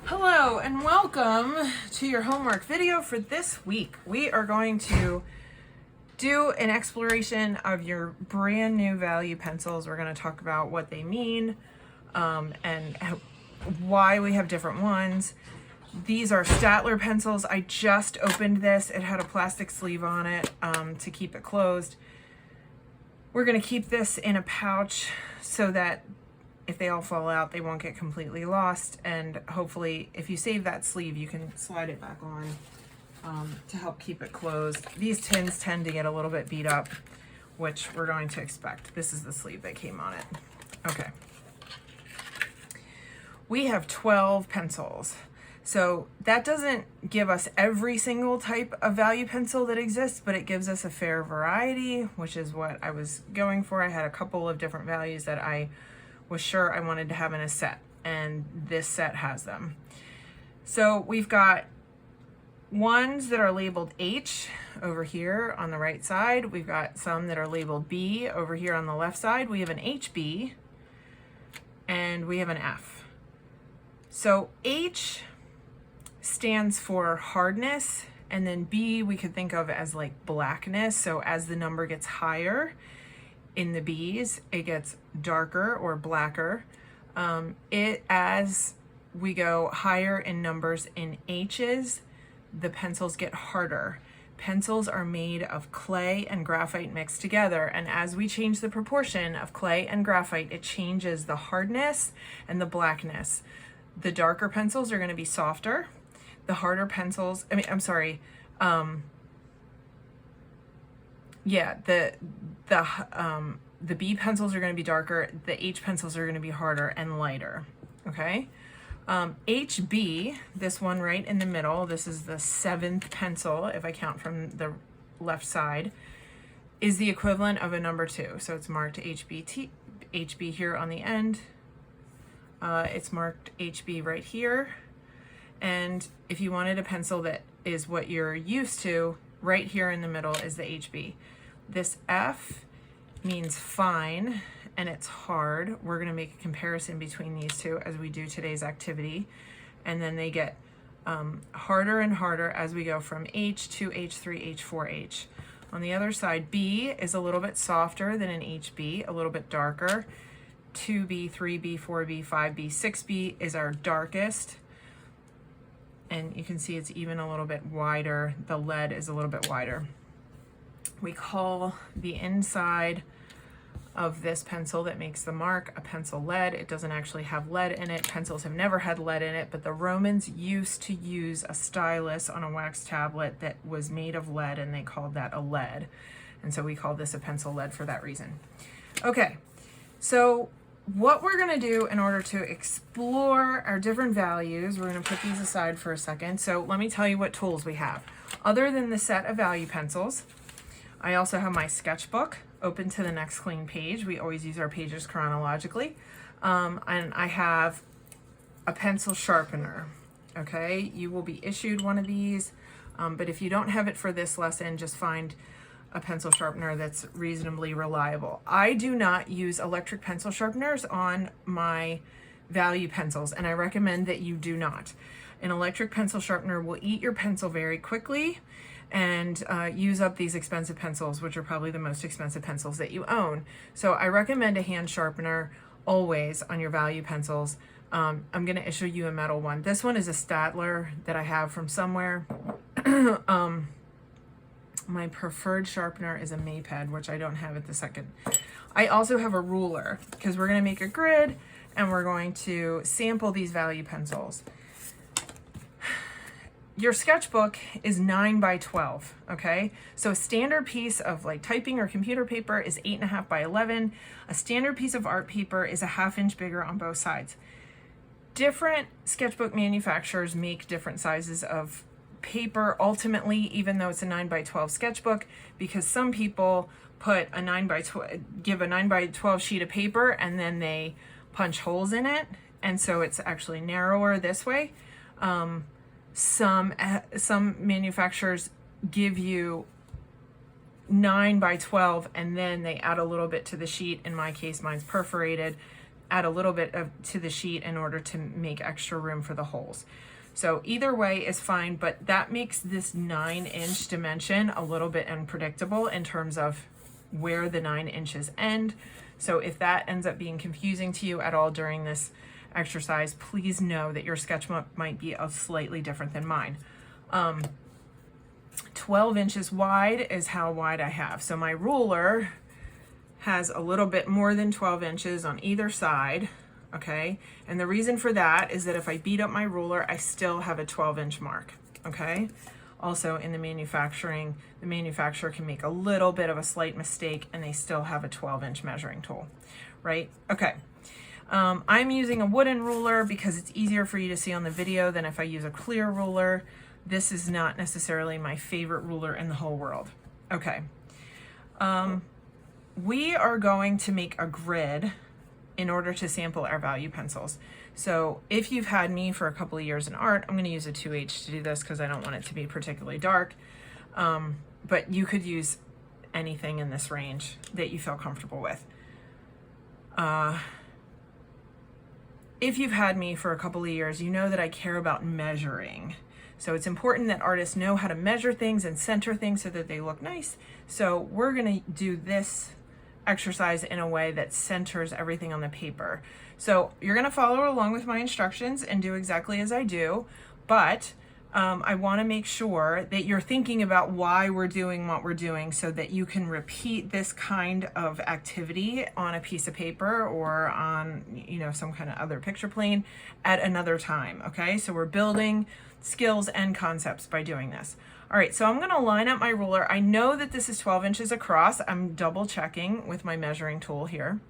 Hello and welcome to your homework video for this week. We are going to do an exploration of your brand new value pencils. We're going to talk about what they mean and why we have different ones. These are Statler pencils. I just opened this. It had a plastic sleeve on it to keep it closed. We're going to keep this in a pouch so that if they all fall out, they won't get completely lost. And hopefully, if you save that sleeve, you can slide it back on to help keep it closed. These tins tend to get a little bit beat up, which we're going to expect. This is the sleeve that came on it. Okay. We have 12 pencils. So that doesn't give us every single type of value pencil that exists, but it gives us a fair variety, which is what I was going for. I had a couple of different values that I was sure I wanted to have in a set, and this set has them. So we've got ones that are labeled H over here on the right side. We've got some that are labeled B over here on the left side. We have an HB and we have an F. So H stands for hardness, and then B we could think of as like blackness. So as the number gets higher in the B's, it gets darker or blacker. As we go higher in numbers in H's, the pencils get harder. Pencils are made of clay and graphite mixed together, and as we change the proportion of clay and graphite, it changes the hardness and the blackness. The darker pencils are going to be softer. The harder pencils, the B pencils are going to be darker, the H pencils are going to be harder and lighter, okay? HB, this one right in the middle, this is the 7th pencil, if I count from the left side, is the equivalent of a number 2. So it's marked HB here on the end. It's marked HB right here. And if you wanted a pencil that is what you're used to, right here in the middle is the HB. This F means fine and it's hard. We're going to make a comparison between these two as we do today's activity, and then they get harder and harder as we go from H to H3, H4, H. On the other side, B is a little bit softer than an HB, a little bit darker. 2B, 3B, 4B, 5B, 6B is our darkest, and you can see it's even a little bit wider. The lead is a little bit wider. We call the inside of this pencil that makes the mark a pencil lead. It doesn't actually have lead in it. Pencils have never had lead in it, but the Romans used to use a stylus on a wax tablet that was made of lead, and they called that a lead. And so we call this a pencil lead for that reason. Okay, so what we're going to do in order to explore our different values, we're going to put these aside for a second. So let me tell you what tools we have. Other than the set of value pencils, I also have my sketchbook open to the next clean page. We always use our pages chronologically. And I have a pencil sharpener. Okay, you will be issued one of these, but if you don't have it for this lesson, just find a pencil sharpener that's reasonably reliable. I do not use electric pencil sharpeners on my value pencils, and I recommend that you do not. An electric pencil sharpener will eat your pencil very quickly and use up these expensive pencils, which are probably the most expensive pencils that you own. So I recommend a hand sharpener always on your value pencils. I'm going to issue you a metal one. This one is a Statler that I have from somewhere. My preferred sharpener is a Maped, which I don't have at the second. I also have a ruler because we're going to make a grid and we're going to sample these value pencils. Your sketchbook is 9 by 12, okay? So a standard piece of like typing or computer paper is 8.5 by 11. A standard piece of art paper is a 1/2 inch bigger on both sides. Different sketchbook manufacturers make different sizes of paper ultimately, even though it's a 9 by 12 sketchbook, because some people put a 9 by 12, give a 9 by 12 sheet of paper and then they punch holes in it, and so it's actually narrower this way. Some manufacturers give you 9 by 12 and then they add a little bit to the sheet. In my case, mine's perforated. add a little bit to the sheet in order to make extra room for the holes. So either way is fine, but that makes this 9-inch dimension a little bit unpredictable in terms of where the 9 inches end. So if that ends up being confusing to you at all during this exercise, please know that your sketchbook might be slightly different than mine. 12 inches wide is how wide I have. So my ruler has a little bit more than 12 inches on either side, okay? And the reason for that is that if I beat up my ruler, I still have a 12-inch mark, okay? Also in the manufacturer can make a little bit of a slight mistake and they still have a 12-inch measuring tool, right? Okay. I'm using a wooden ruler because it's easier for you to see on the video than if I use a clear ruler. This is not necessarily my favorite ruler in the whole world. Okay. We are going to make a grid in order to sample our value pencils. So if you've had me for a couple of years in art, I'm going to use a 2H to do this because I don't want it to be particularly dark. But you could use anything in this range that you feel comfortable with. If you've had me for a couple of years, you know that I care about measuring. So it's important that artists know how to measure things and center things so that they look nice. So we're going to do this exercise in a way that centers everything on the paper. So you're going to follow along with my instructions and do exactly as I do, but I want to make sure that you're thinking about why we're doing what we're doing so that you can repeat this kind of activity on a piece of paper or on, you know, some kind of other picture plane at another time. Okay, so we're building skills and concepts by doing this. All right, so I'm going to line up my ruler. I know that this is 12 inches across. I'm double checking with my measuring tool here.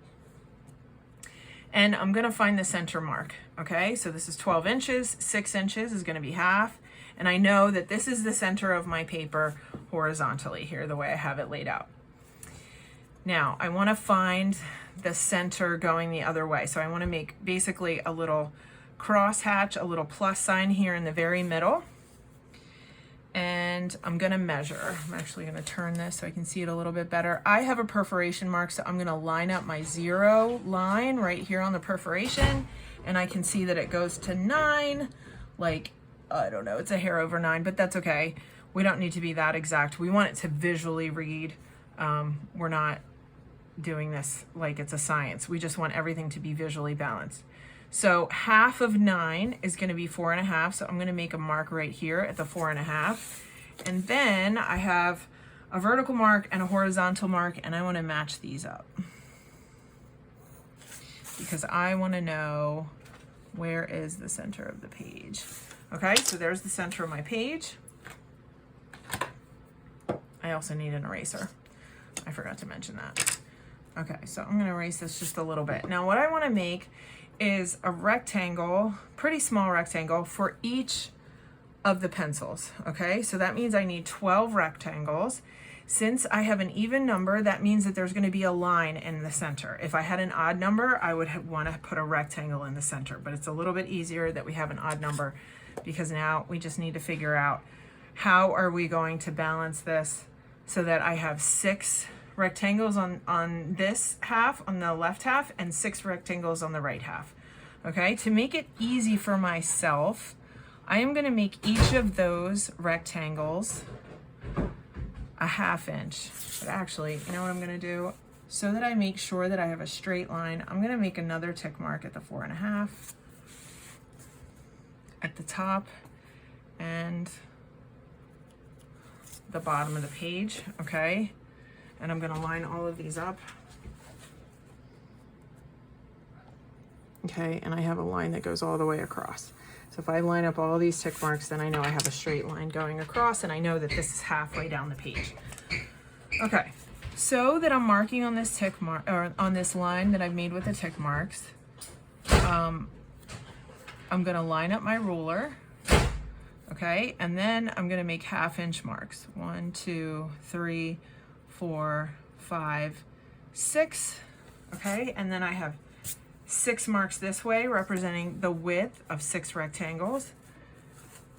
And I'm going to find the center mark. Okay, so this is 12 inches, 6 inches is going to be half. And I know that this is the center of my paper horizontally here, the way I have it laid out. Now, I want to find the center going the other way. So I want to make basically a little crosshatch, a little plus sign here in the very middle. And I'm going to measure. I'm actually going to turn this so I can see it a little bit better. I have a perforation mark, so I'm going to line up my 0 line right here on the perforation. And I can see that it goes to 9, like, I don't know, it's a hair over 9, but that's okay. We don't need to be that exact. We want it to visually read. We're not doing this like it's a science. We just want everything to be visually balanced. So half of 9 is going to be 4.5. So I'm going to make a mark right here at the 4.5. And then I have a vertical mark and a horizontal mark, and I want to match these up because I want to know where is the center of the page. Okay, so there's the center of my page. I also need an eraser. I forgot to mention that. Okay, so I'm going to erase this just a little bit. Now what I want to make is a rectangle, pretty small rectangle for each of the pencils. Okay, so that means I need 12 rectangles. Since I have an even number, that means that there's going to be a line in the center. If I had an odd number, I would want to put a rectangle in the center, but it's a little bit easier that we have an odd number because now we just need to figure out how are we going to balance this so that I have 6 rectangles on this half, on the left half, and 6 rectangles on the right half. Okay, to make it easy for myself, I am going to make each of those rectangles a 1/2 inch. But actually, you know what I'm going to do? So that I make sure that I have a straight line, I'm going to make another tick mark at the 4.5 at the top and the bottom of the page. Okay. And I'm going to line all of these up. Okay, and I have a line that goes all the way across. So if I line up all these tick marks, then I know I have a straight line going across, and I know that this is halfway down the page. Okay, so that I'm marking on this tick mark, or on this line that I've made with the tick marks, I'm going to line up my ruler. Okay, and then I'm going to make 1/2 inch marks. 1, 2, 3, 4, 5, 6. Okay, and then I have 6 marks this way representing the width of 6 rectangles,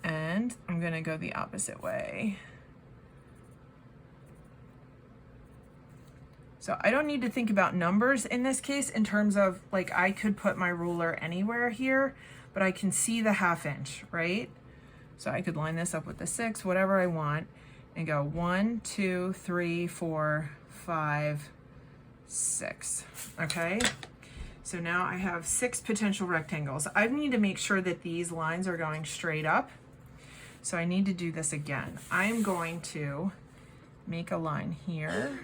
and I'm going to go the opposite way. So I don't need to think about numbers in this case in terms of, like, I could put my ruler anywhere here, but I can see the 1/2 inch, right? So I could line this up with the 6, whatever I want, and go 1, 2, 3, 4, 5, 6, okay? So now I have 6 potential rectangles. I need to make sure that these lines are going straight up. So I need to do this again. I'm going to make a line here.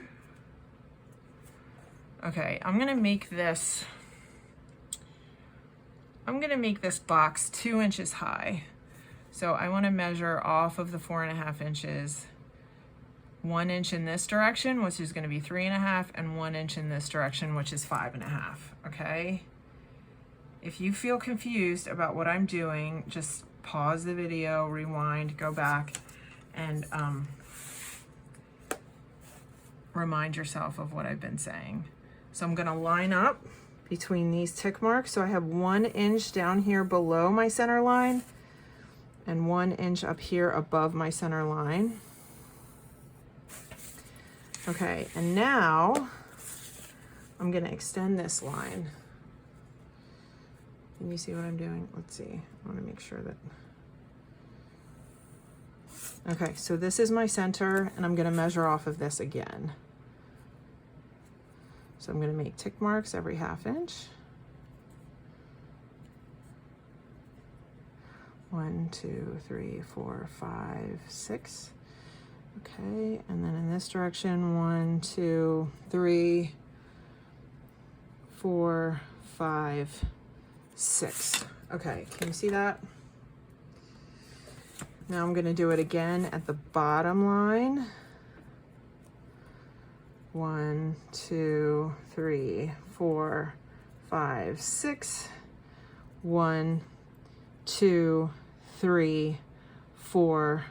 Okay, I'm gonna make this box 2 inches high. So I wanna measure off of the 4.5 inches, 1 inch in this direction, which is gonna be 3.5, and 1 inch in this direction, which is 5.5, okay? If you feel confused about what I'm doing, just pause the video, rewind, go back, and remind yourself of what I've been saying. So I'm gonna line up between these tick marks. So I have 1 inch down here below my center line and 1 inch up here above my center line. Okay, and now I'm gonna extend this line. Can you see what I'm doing? Let's see, I wanna make sure that, okay, so this is my center, and I'm gonna measure off of this again. So I'm gonna make tick marks every 1/2 inch. 1, 2, 3, 4, 5, 6. Okay, and then in this direction, 1, 2, 3, 4, 5, 6. Okay, can you see that? Now I'm gonna do it again at the bottom line. 1, 2, 3, 4, 5, 6. 1, 2, 3, 4,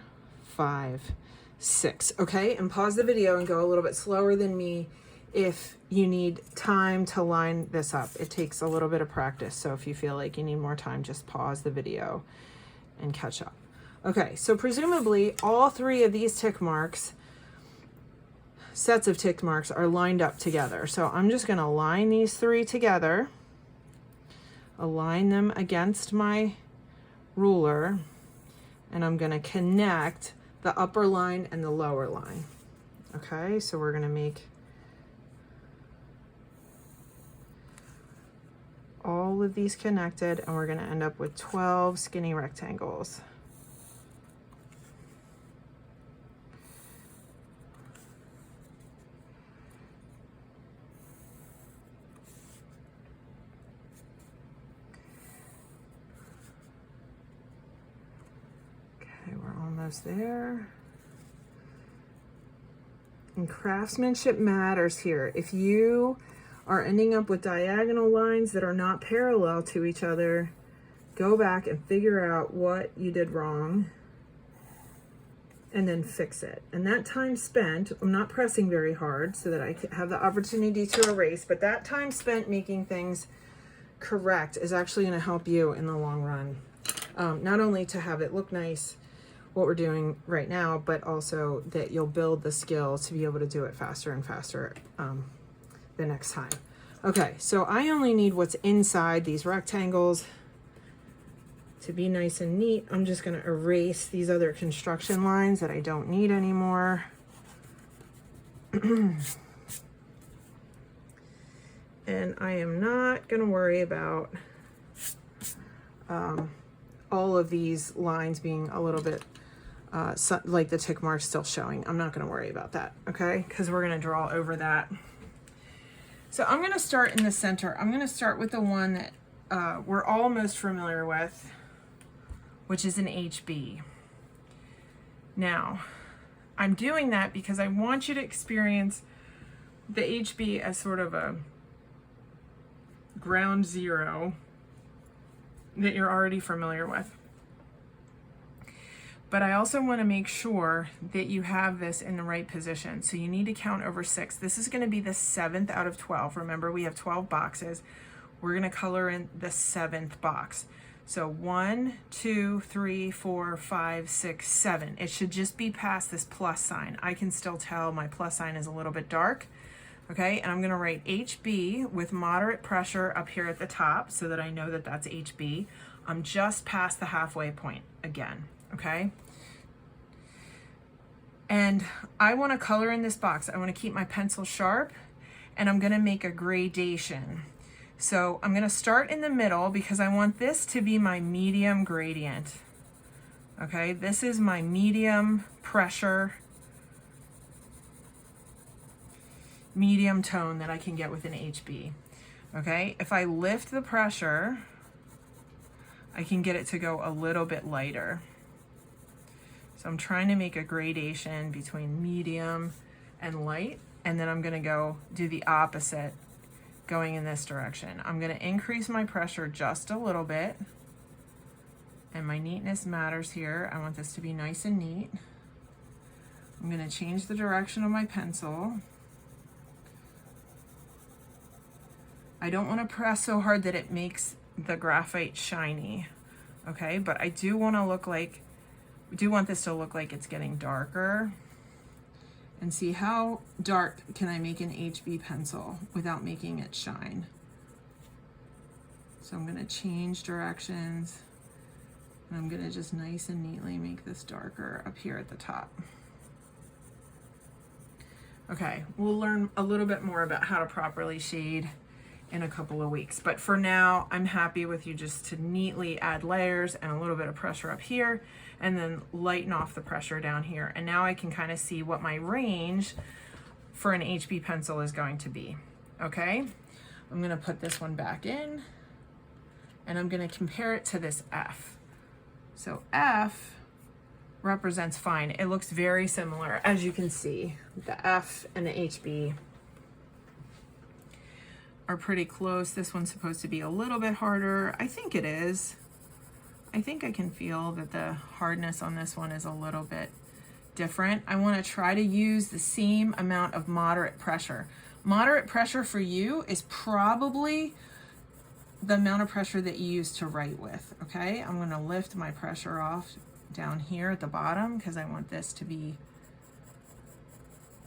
5, 6. Okay, and pause the video and go a little bit slower than me if you need time to line this up. It takes a little bit of practice, so if you feel like you need more time, just pause the video and catch up. Okay, so presumably all 3 of these tick marks, sets of tick marks, are lined up together. So I'm just gonna line these 3 together, align them against my ruler, and I'm gonna connect the upper line and the lower line. Okay, so we're gonna make all of these connected, and we're gonna end up with 12 skinny rectangles. There. And craftsmanship matters here. If you are ending up with diagonal lines that are not parallel to each other, go back and figure out what you did wrong and then fix it. And that time spent, I'm not pressing very hard so that I have the opportunity to erase, but that time spent making things correct is actually going to help you in the long run. Not only to have it look nice, what we're doing right now, but also that you'll build the skill to be able to do it faster and faster the next time. Okay, so I only need what's inside these rectangles to be nice and neat. I'm just gonna erase these other construction lines that I don't need anymore. And I am not gonna worry about all of these lines being a little bit like the tick marks still showing. I'm not going to worry about that, okay? Because we're going to draw over that. So I'm going to start in the center. I'm going to start with the one that we're all most familiar with, which is an HB. Now, I'm doing that because I want you to experience the HB as sort of a ground zero that you're already familiar with. But I also want to make sure that you have this in the right position. So you need to count over 6. This is going to be the 7th out of 12. Remember, we have 12 boxes. We're going to color in the 7th box. So 1, 2, 3, 4, 5, 6, 7. It should just be past this plus sign. I can still tell my plus sign is a little bit dark. Okay, and I'm gonna write HB with moderate pressure up here at the top so that I know that that's HB. I'm just past the halfway point again, okay? And I wanna color in this box. I wanna keep my pencil sharp, and I'm gonna make a gradation. So I'm gonna start in the middle because I want this to be my medium gradient. Okay, this is my medium pressure, medium tone that I can get with an HB. Okay, if I lift the pressure, I can get it to go a little bit lighter. So I'm trying to make a gradation between medium and light, and then I'm gonna go do the opposite, going in this direction. I'm gonna increase my pressure just a little bit, and my neatness matters here. I want this to be nice and neat. I'm gonna change the direction of my pencil. I don't wanna press so hard that it makes the graphite shiny, okay? But I do want this to look like it's getting darker. And see, how dark can I make an HB pencil without making it shine? So I'm gonna change directions, and I'm gonna just nice and neatly make this darker up here at the top. Okay, we'll learn a little bit more about how to properly shade in a couple of weeks. But for now, I'm happy with you just to neatly add layers and a little bit of pressure up here, and then lighten off the pressure down here. And now I can kind of see what my range for an HB pencil is going to be, okay? I'm gonna put this one back in, and I'm gonna compare it to this F. So F represents fine. It looks very similar, as you can see. The F and the HB are pretty close. This one's supposed to be a little bit harder. I think it is. I think I can feel that the hardness on this one is a little bit different. I want to try to use the same amount of moderate pressure. Moderate pressure for you is probably the amount of pressure that you use to write with, okay? I'm going to lift my pressure off down here at the bottom because I want this to be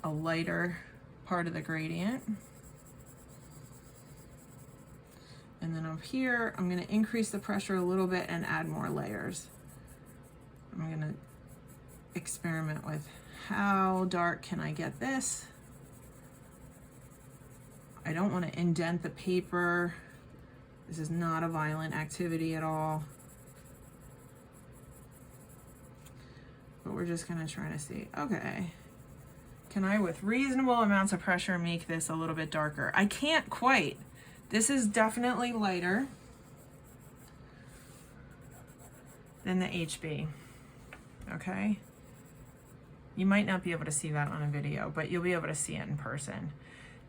a lighter part of the gradient. And then up here, I'm gonna increase the pressure a little bit and add more layers. I'm gonna experiment with how dark can I get this. I don't wanna indent the paper. This is not a violent activity at all. But we're just gonna try to see, okay, can I, with reasonable amounts of pressure, make this a little bit darker? I can't quite. This is definitely lighter than the HB, okay? You might not be able to see that on a video, but you'll be able to see it in person.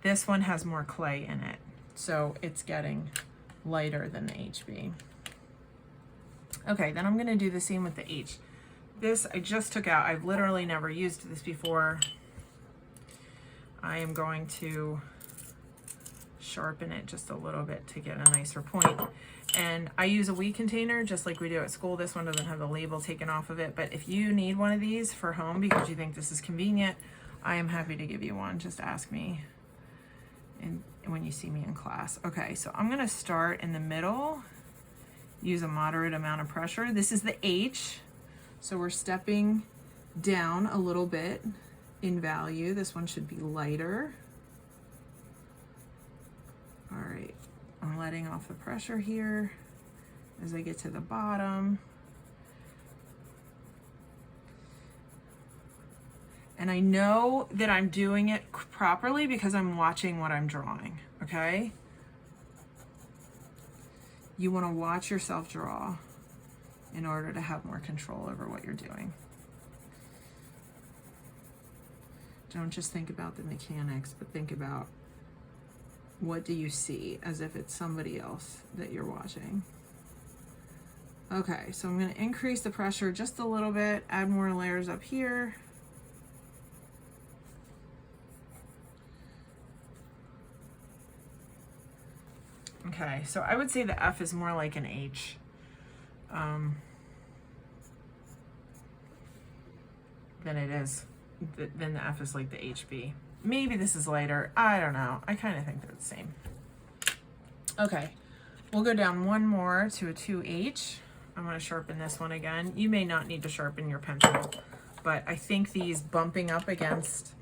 This one has more clay in it, so it's getting lighter than the HB. Okay, then I'm gonna do the same with the H. This I just took out. I've literally never used this before. I am going to sharpen it just a little bit to get a nicer point. And I use a weed container just like we do at school. This one doesn't have the label taken off of it, but if you need one of these for home because you think this is convenient, I am happy to give you one. Just ask me when you see me in class. Okay, so I'm gonna start in the middle, use a moderate amount of pressure. This is the H, so we're stepping down a little bit in value. This one should be lighter. All right, I'm letting off the pressure here as I get to the bottom. And I know that I'm doing it properly because I'm watching what I'm drawing, okay? You wanna watch yourself draw in order to have more control over what you're doing. Don't just think about the mechanics, but think about what do you see as if it's somebody else that you're watching. Okay, so I'm gonna increase the pressure just a little bit, add more layers up here. Okay, so I would say the F is more like an H. Than it is, then the F is like the HB. maybe this is lighter. I don't know. I kind of think they're the same. Okay, we'll go down one more to a 2H. I'm going to sharpen this one again. You may not need to sharpen your pencil, but I think these bumping up against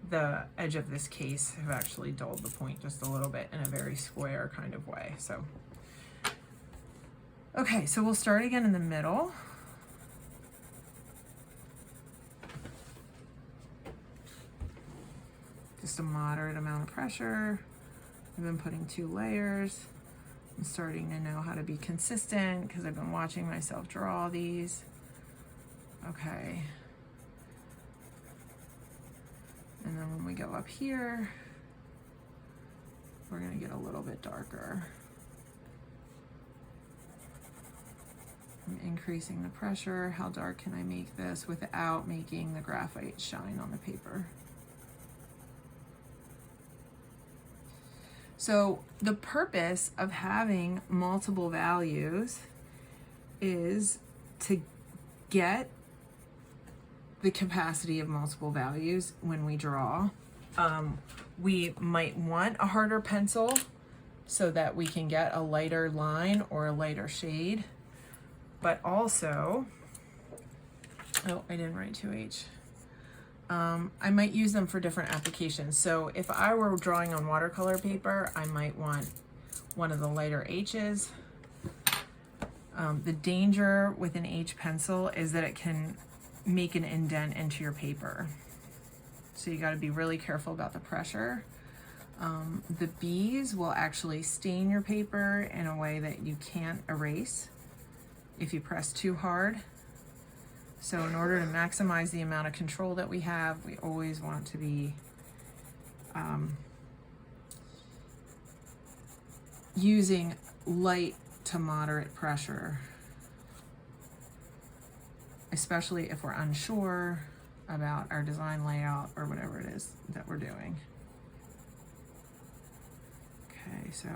the edge of this case have actually dulled the point just a little bit in a very square kind of way. So, okay, so we'll start again in the middle. Just a moderate amount of pressure. I've been putting 2 layers. I'm starting to know how to be consistent because I've been watching myself draw these. Okay. And then when we go up here, we're going to get a little bit darker. I'm increasing the pressure. How dark can I make this without making the graphite shine on the paper? So the purpose of having multiple values is to get the capacity of multiple values when we draw. We might want a harder pencil so that we can get a lighter line or a lighter shade, but also, oh, I didn't write 2H. I might use them for different applications. So if I were drawing on watercolor paper, I might want one of the lighter H's. The danger with an H pencil is that it can make an indent into your paper. So you got to be really careful about the pressure. The B's will actually stain your paper in a way that you can't erase if you press too hard. So in order to maximize the amount of control that we have, we always want to be using light to moderate pressure, especially if we're unsure about our design layout or whatever it is that we're doing. Okay, so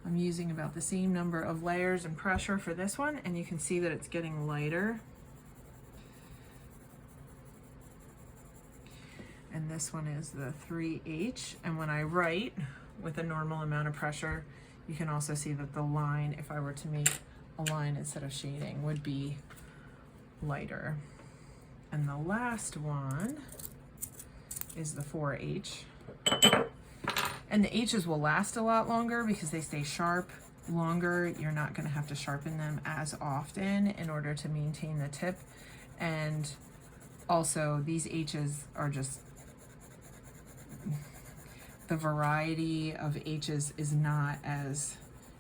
I'm using about the same number of layers and pressure for this one, and you can see that it's getting lighter. And this one is the 3H, and when I write with a normal amount of pressure, you can also see that the line, if I were to make a line instead of shading, would be lighter. And the last one is the 4H. And the H's will last a lot longer because they stay sharp longer. You're not going to have to sharpen them as often in order to maintain the tip. And also these H's are just, the variety of H's is not as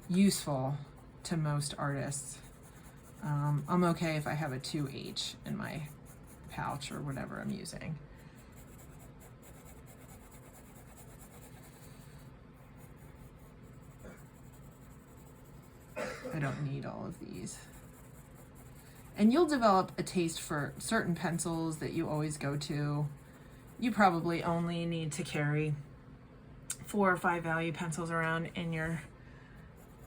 useful to most artists. I'm okay if I have a 2H in my pouch or whatever I'm using. I don't need all of these. And you'll develop a taste for certain pencils that you always go to. You probably only need to carry 4 or 5 value pencils around in your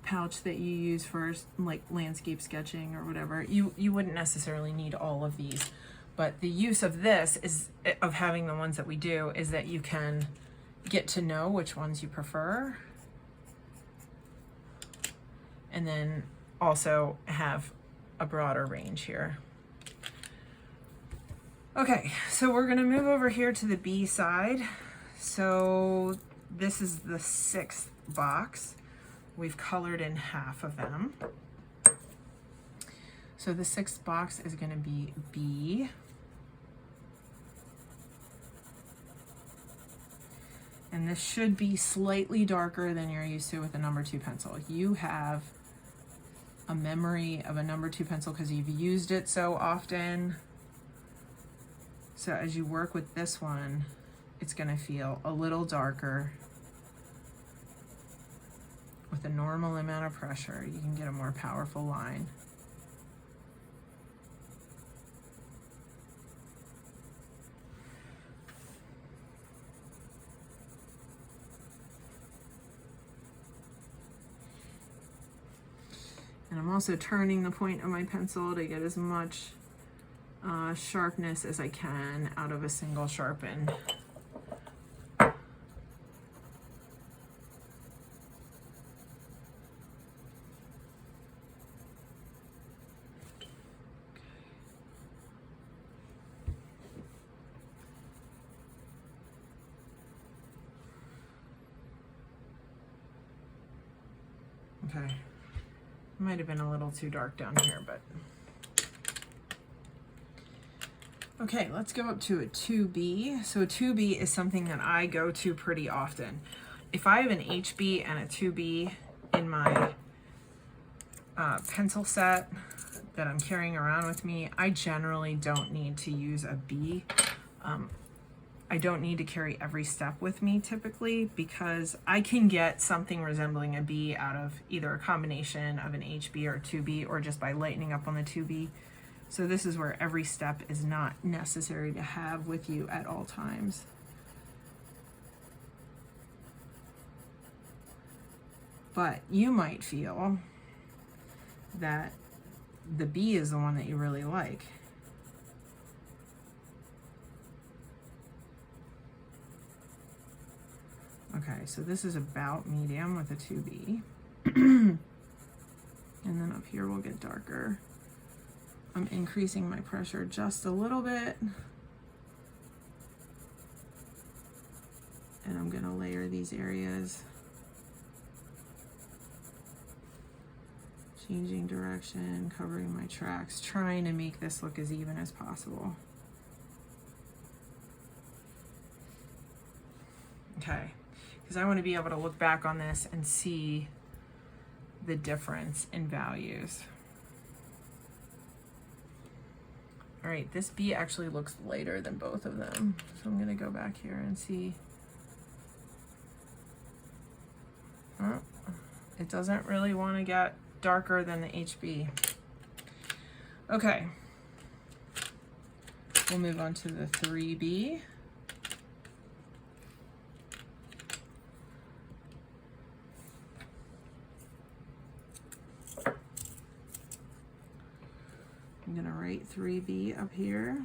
pouch that you use for like landscape sketching or whatever. You wouldn't necessarily need all of these, but the use of this is, of having the ones that we do, is that you can get to know which ones you prefer, and then also have a broader range here. Okay, so we're gonna move over here to the B side. So this is the 6th box. We've colored in half of them. So the 6th box is gonna be B. And this should be slightly darker than you're used to with a number 2 pencil. You have a memory of a number 2 pencil because you've used it so often. So as you work with this one, it's gonna feel a little darker. With a normal amount of pressure, you can get a more powerful line. And I'm also turning the point of my pencil to get as much sharpness as I can out of a single sharpen. Okay, might have been a little too dark down here, but okay, let's go up to a 2B. So a 2B is something that I go to pretty often. If I have an HB and a 2B in my pencil set that I'm carrying around with me, I generally don't need to use a B. I don't need to carry every step with me typically, because I can get something resembling a B out of either a combination of an HB or a 2B, or just by lightening up on the 2B. So this is where every step is not necessary to have with you at all times. But you might feel that the B is the one that you really like. Okay, so this is about medium with a 2B. And then up here we'll get darker. I'm increasing my pressure just a little bit. And I'm gonna layer these areas. Changing direction, covering my tracks, trying to make this look as even as possible. Okay, because I want to be able to look back on this and see the difference in values. All right, this B actually looks lighter than both of them. So I'm going to go back here and see. It doesn't really want to get darker than the HB. Okay, we'll move on to the 3B. I'm gonna write 3B up here.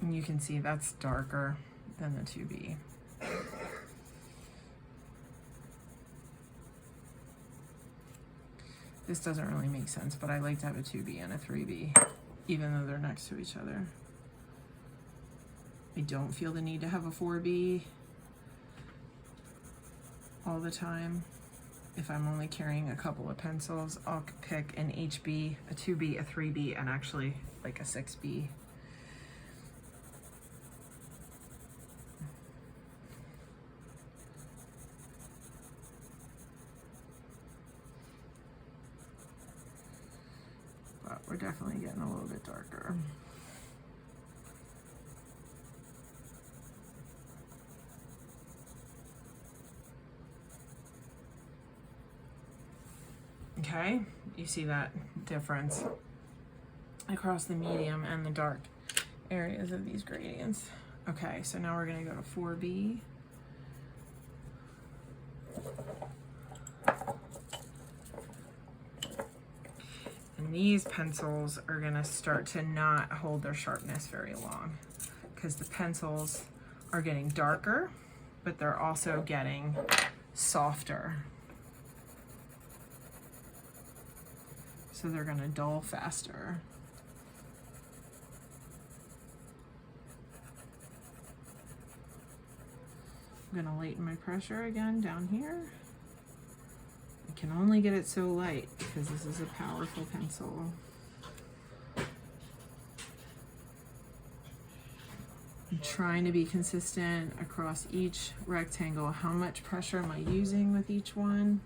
And you can see that's darker than the 2B. This doesn't really make sense, but I like to have a 2B and a 3B, even though they're next to each other. I don't feel the need to have a 4B all the time. If I'm only carrying a couple of pencils, I'll pick an HB, a 2B, a 3B, and actually like a 6B. We're definitely getting a little bit darker. Okay, you see that difference across the medium and the dark areas of these gradients. Okay, so now we're gonna go to 4B. And these pencils are gonna start to not hold their sharpness very long, because the pencils are getting darker, but they're also getting softer. So they're gonna dull faster. I'm gonna lighten my pressure again down here. I can only get it so light because this is a powerful pencil. I'm trying to be consistent across each rectangle. How much pressure am I using with each one?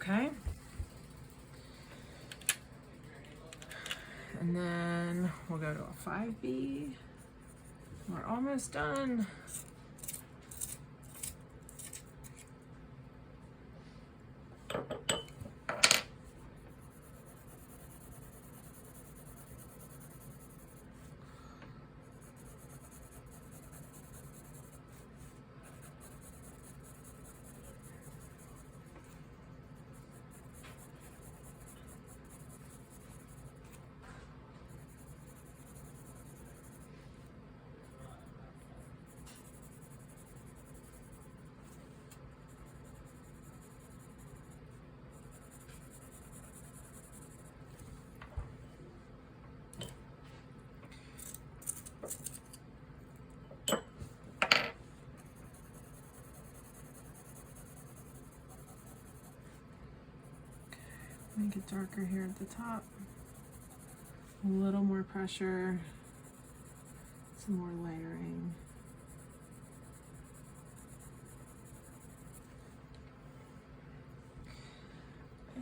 okay? And then we'll go to a 5B. We're almost done. Make it darker here at the top. A little more pressure, some more layering.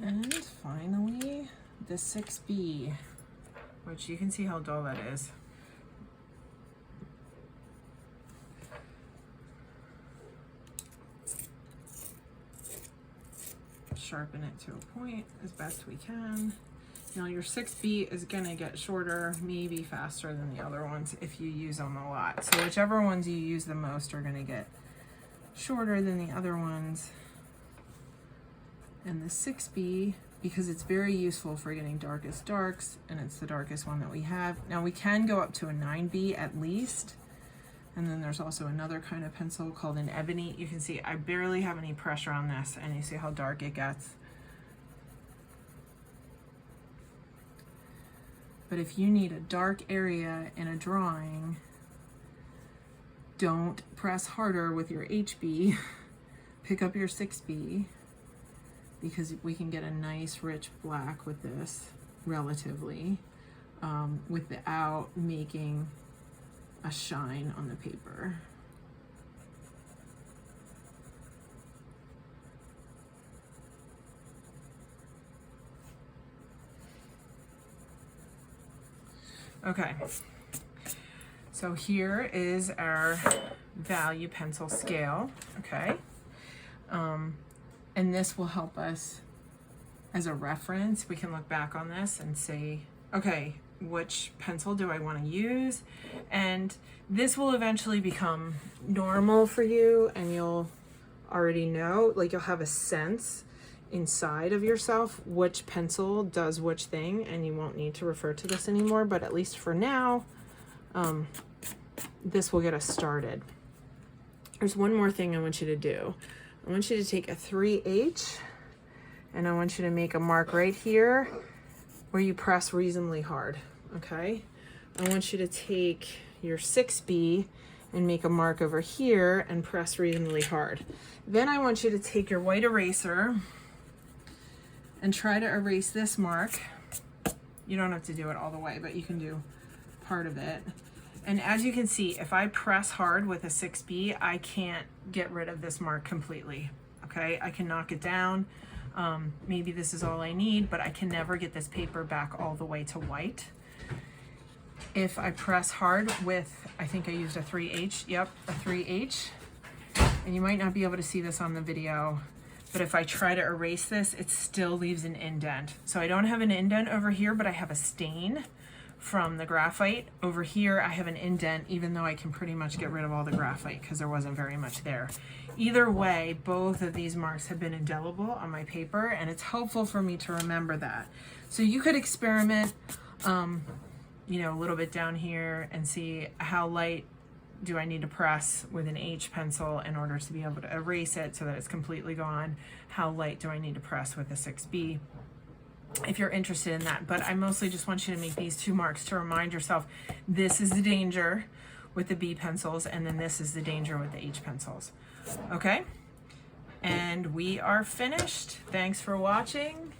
And finally, the 6B, which you can see how dull that is. Sharpen it to a point as best we can. Now your 6B is gonna get shorter, maybe faster than the other ones if you use them a lot. So whichever ones you use the most are gonna get shorter than the other ones. And the 6B, because it's very useful for getting darkest darks, and it's the darkest one that we have. Now we can go up to a 9B at least. And then there's also another kind of pencil called an ebony. You can see I barely have any pressure on this, and you see how dark it gets. But if you need a dark area in a drawing, don't press harder with your HB. Pick up your 6B, because we can get a nice rich black with this, relatively, without making a shine on the paper. Okay, so here is our value pencil scale, okay? And this will help us as a reference. We can look back on this and say, okay, which pencil do I want to use? And this will eventually become normal for you, and you'll already know, like you'll have a sense inside of yourself which pencil does which thing, and you won't need to refer to this anymore. But at least for now, this will get us started. There's one more thing I want you to do. I want you to take a 3H, and I want you to make a mark right here where you press reasonably hard, okay? I want you to take your 6B and make a mark over here and press reasonably hard. Then I want you to take your white eraser and try to erase this mark. You don't have to do it all the way, but you can do part of it. And as you can see, if I press hard with a 6B, I can't get rid of this mark completely, okay? I can knock it down. Maybe this is all I need, but I can never get this paper back all the way to white. If I press hard with, I think I used a 3H, yep, a 3H, and you might not be able to see this on the video, but if I try to erase this, it still leaves an indent. So I don't have an indent over here, but I have a stain from the graphite. Over here, I have an indent, even though I can pretty much get rid of all the graphite because there wasn't very much there. Either way, both of these marks have been indelible on my paper, and it's helpful for me to remember that. So you could experiment, you know, a little bit down here and see how light do I need to press with an H pencil in order to be able to erase it so that it's completely gone. How light do I need to press with a 6B? If you're interested in that. But I mostly just want you to make these two marks to remind yourself this is the danger with the B pencils, and then this is the danger with the H pencils. Okay? And we are finished. Thanks for watching.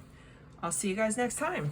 I'll see you guys next time.